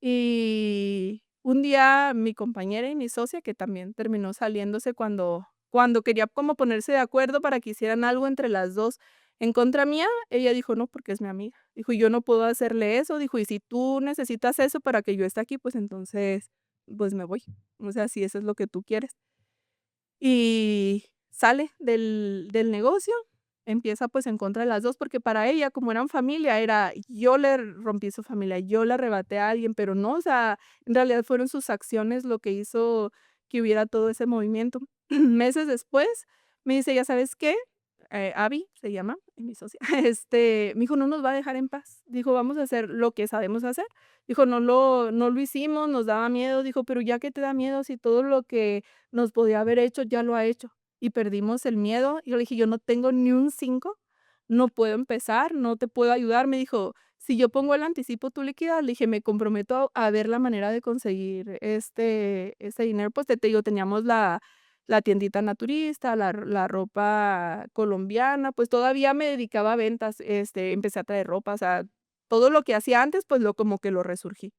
Y un día mi compañera y mi socia, que también terminó saliéndose cuando cuando quería como ponerse de acuerdo para que hicieran algo entre las 2 en contra mía, ella dijo: "No, porque es mi amiga". Dijo: "Yo no puedo hacerle eso", dijo: "Y si tú necesitas eso para que yo esté aquí, pues entonces, pues me voy". O sea, si eso es lo que tú quieres. Y sale del negocio, empieza, pues, en contra de las 2 porque para ella, como eran familia, era yo le rompí su familia, yo le arrebaté a alguien, pero no, o sea, en realidad fueron sus acciones lo que hizo que hubiera todo ese movimiento. Meses después, me dice: "¿Ya sabes qué?", Abby se llama, mi socia, me dijo: "No nos va a dejar en paz". Dijo: "Vamos a hacer lo que sabemos hacer". Dijo: "No lo hicimos, nos daba miedo". Dijo: "Pero ya, ¿qué te da miedo si todo lo que nos podía haber hecho, ya lo ha hecho?". Y perdimos el miedo. Y yo le dije: "Yo no tengo ni un 5, no puedo empezar, no te puedo ayudar". Me dijo: "Si yo pongo el anticipo, ¿tú liquidas?". Le dije: "Me comprometo a ver la manera de conseguir, ese dinero". Pues, te digo, teníamos la tiendita naturista, la ropa colombiana, pues, todavía me dedicaba a ventas, empecé a traer ropa, o sea, todo lo que hacía antes, pues, como que lo resurgí.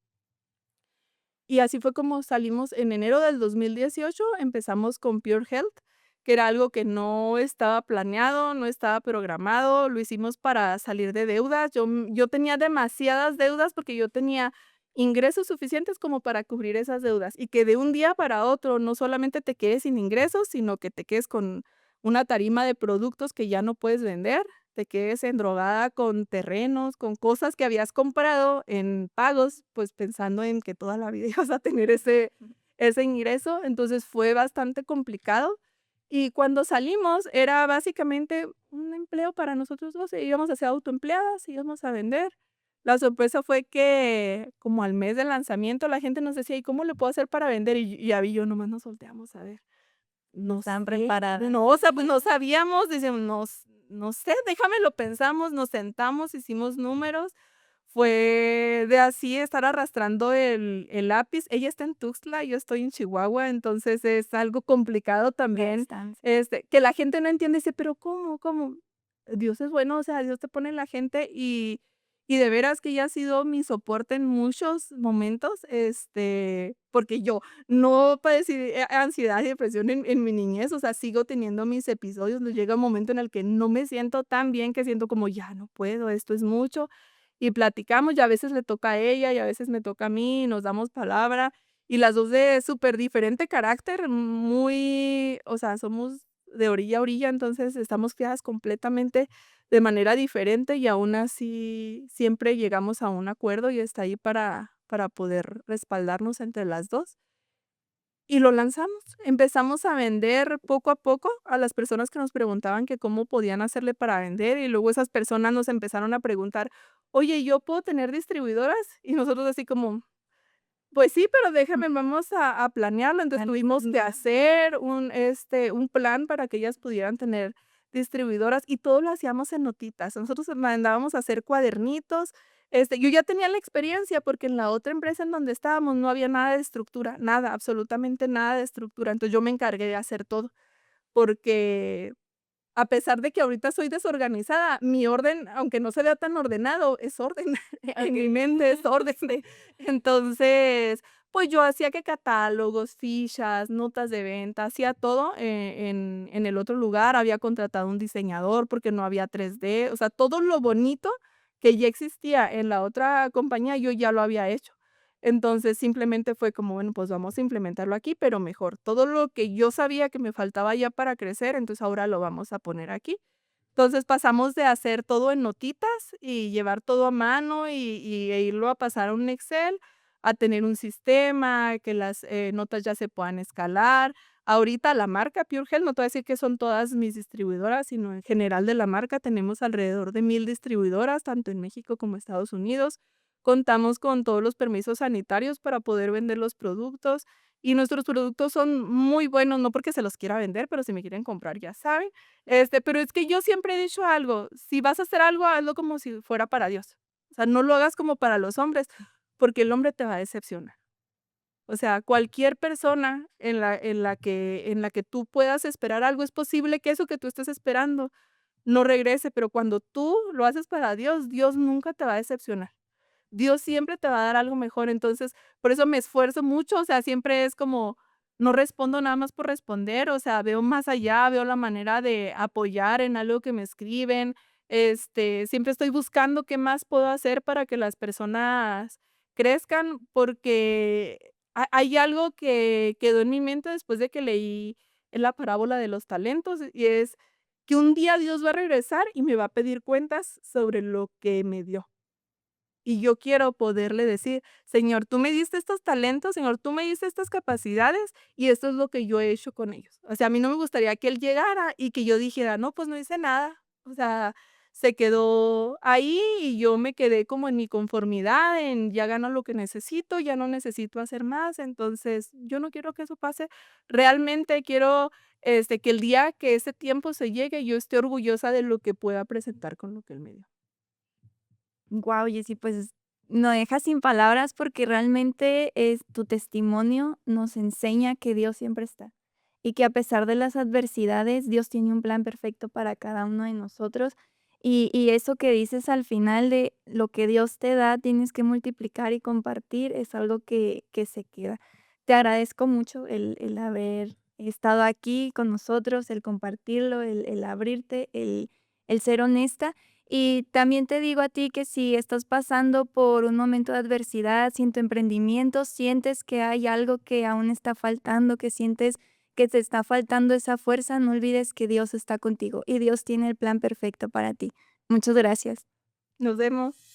Y así fue como salimos en enero del 2018, empezamos con Pure Health, que era algo que no estaba planeado, no estaba programado, lo hicimos para salir de deudas. Yo tenía demasiadas deudas porque yo tenía ingresos suficientes como para cubrir esas deudas, y que de un día para otro no solamente te quedes sin ingresos, sino que te quedes con una tarima de productos que ya no puedes vender, te quedes endrogada con terrenos, con cosas que habías comprado en pagos, pues, pensando en que toda la vida ibas a tener ese ingreso. Entonces, fue bastante complicado. Y cuando salimos, era básicamente un empleo para nosotros 2, íbamos a ser autoempleadas, íbamos a vender. La sorpresa fue que, como al mes del lanzamiento, la gente nos decía: "¿Y cómo le puedo hacer para vender?". Y Abby y yo nomás nos volteamos a ver. No Están sé, preparadas. no, o sea, pues, no sabíamos, decíamos: No sé, déjame lo pensamos", nos sentamos, hicimos números, fue de así estar arrastrando el lápiz. Ella está en Tuxtla, yo estoy en Chihuahua, entonces es algo complicado La también, distancia. que la gente no entiende, dice: "Pero, ¿cómo? ¿Cómo?". Dios es bueno, o sea, Dios te pone la gente y de veras que ella ha sido mi soporte en muchos momentos, porque yo no padecí, ansiedad y depresión en mi niñez, o sea, sigo teniendo mis episodios, no llega un momento en el que no me siento tan bien, que siento como: "Ya no puedo, esto es mucho", y platicamos, y a veces le toca a ella, y a veces me toca a mí, y nos damos palabra, y las 2 de súper diferente carácter, muy, o sea, somos de orilla a orilla, entonces estamos criadas completamente de manera diferente, y aún así siempre llegamos a un acuerdo, y está ahí para poder respaldarnos entre las 2. Y lo lanzamos. Empezamos a vender poco a poco a las personas que nos preguntaban que cómo podían hacerle para vender, y luego esas personas nos empezaron a preguntar: "Oye, ¿yo puedo tener distribuidoras?". Y nosotros así como: "Pues sí, pero déjame, vamos a planearlo". Entonces, tuvimos que hacer un plan para que ellas pudieran tener distribuidoras, y todo lo hacíamos en notitas. Nosotros mandábamos a hacer cuadernitos. Yo ya tenía la experiencia, porque en la otra empresa en donde estábamos no había nada de estructura, nada, absolutamente nada de estructura. Entonces, yo me encargué de hacer todo, porque a pesar de que ahorita soy desorganizada, mi orden, aunque no se vea tan ordenado, es orden. En mi mente es orden. Entonces, pues, yo hacía que catálogos, fichas, notas de venta, hacía todo, en el otro lugar. Había contratado un diseñador porque no había 3D, o sea, todo lo bonito que ya existía en la otra compañía, yo ya lo había hecho. Entonces, simplemente fue como, bueno, pues vamos a implementarlo aquí, pero mejor. Todo lo que yo sabía que me faltaba ya para crecer, entonces ahora lo vamos a poner aquí. Entonces, pasamos de hacer todo en notitas y llevar todo a mano e irlo a pasar a un Excel, a tener un sistema, que las, notas ya se puedan escalar. Ahorita la marca Pure Health, no te voy a decir que son todas mis distribuidoras, sino en general de la marca tenemos alrededor de 1000 distribuidoras, tanto en México como Estados Unidos. Contamos con todos los permisos sanitarios para poder vender los productos, y nuestros productos son muy buenos, no porque se los quiera vender, pero si me quieren comprar, ya saben. Pero es que yo siempre he dicho algo: si vas a hacer algo, hazlo como si fuera para Dios. O sea, no lo hagas como para los hombres, porque el hombre te va a decepcionar. O sea, cualquier persona en la que tú puedas esperar algo, es posible que eso que tú estés esperando no regrese, pero cuando tú lo haces para Dios, Dios nunca te va a decepcionar. Dios siempre te va a dar algo mejor. Entonces, por eso me esfuerzo mucho, o sea, siempre es como, no respondo nada más por responder, o sea, veo más allá, veo la manera de apoyar en algo que me escriben, siempre estoy buscando qué más puedo hacer para que las personas crezcan, porque hay algo que quedó en mi mente después de que leí la parábola de los talentos, y es que un día Dios va a regresar y me va a pedir cuentas sobre lo que me dio. Y yo quiero poderle decir: "Señor, tú me diste estos talentos, Señor, tú me diste estas capacidades, y esto es lo que yo he hecho con ellos". O sea, a mí no me gustaría que él llegara y que yo dijera: "No, pues no hice nada". O sea, se quedó ahí y yo me quedé como en mi conformidad, en ya gano lo que necesito, ya no necesito hacer más. Entonces, yo no quiero que eso pase. Realmente quiero, que el día que ese tiempo se llegue, yo esté orgullosa de lo que pueda presentar con lo que él me dio. Guau, Jessy, pues, no dejas sin palabras porque realmente es tu testimonio nos enseña que Dios siempre está, y que a pesar de las adversidades, Dios tiene un plan perfecto para cada uno de nosotros. Y eso que dices al final de lo que Dios te da, tienes que multiplicar y compartir, es algo que se queda. Te agradezco mucho el haber estado aquí con nosotros, el compartirlo, el abrirte, el ser honesta. Y también te digo a ti que si estás pasando por un momento de adversidad, si en tu emprendimiento sientes que hay algo que aún está faltando, que sientes que te está faltando esa fuerza, no olvides que Dios está contigo y Dios tiene el plan perfecto para ti. Muchas gracias. Nos vemos.